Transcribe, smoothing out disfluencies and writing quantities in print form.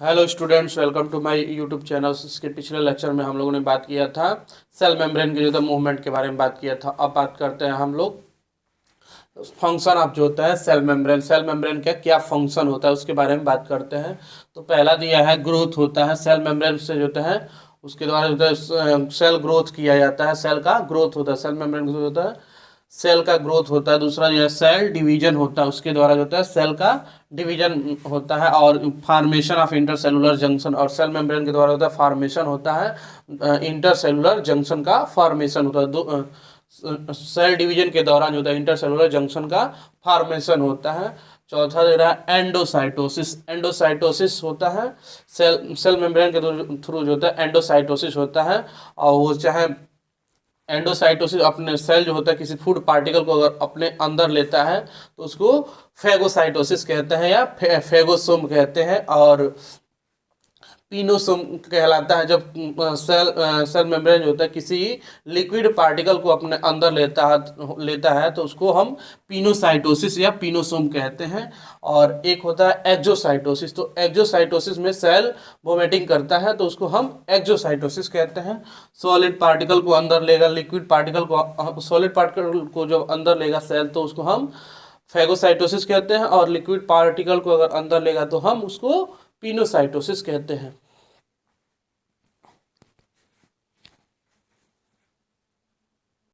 Hello students, welcome to my YouTube channel. इसके पिछले lecture में हम लोगों ने बात किया था सेल मेम्ब्रेन के जो था मूवमेंट के बारे में बात किया था। अब बात करते हैं हम लोग फंक्शन ऑफ जो होता है सेल मेम्ब्रेन का क्या फंक्शन होता है उसके बारे में बात करते हैं। तो पहला दिया है ग्रोथ होता है सेल मेम्ब्रेन से जो होता है, उसके द्वारा जो है सेल ग्रोथ किया जाता है, सेल का ग्रोथ होता है, सेल मेम्ब्रेन जो होता है सेल का ग्रोथ होता है। दूसरा जो है सेल डिवीजन होता है, उसके द्वारा जो होता है सेल का डिवीजन होता है। और फॉर्मेशन ऑफ इंटरसेलुलर जंक्शन, और सेल मेम्ब्रेन के द्वारा होता है फॉर्मेशन होता है इंटरसेलुलर जंक्शन का फॉर्मेशन होता है। सेल डिवीजन के दौरान जो होता है इंटरसेलुलर जंक्शन का फॉर्मेशन होता है। चौथा दे रहा है एंडोसाइटोसिस। एंडोसाइटोसिस होता है सेल मेम्ब्रेन के थ्रू जो होता है एंडोसाइटोसिस होता है। और वो चाहे एंडोसाइटोसिस अपने सेल जो होता है किसी फूड पार्टिकल को अगर अपने अंदर लेता है तो उसको फेगोसाइटोसिस कहते हैं या फेगोसोम कहते हैं। और पीनोसोम कहलाता है जब सेल मेम्ब्रेन जो होता है किसी लिक्विड पार्टिकल को अपने अंदर लेता है तो उसको हम पीनोसाइटोसिस या पीनोसोम कहते हैं। और एक होता है एक्जोसाइटोसिस। तो एक्जोसाइटोसिस में सेल वोमिटिंग करता है तो उसको हम एक्जोसाइटोसिस कहते हैं। सॉलिड पार्टिकल को अंदर लेगा, लिक्विड पार्टिकल को, सॉलिड पार्टिकल को जब अंदर लेगा सेल तो उसको हम फेगोसाइटोसिस कहते हैं। और लिक्विड पार्टिकल को अगर अंदर लेगा तो हम उसको पिनोसाइटोसिस कहते हैं।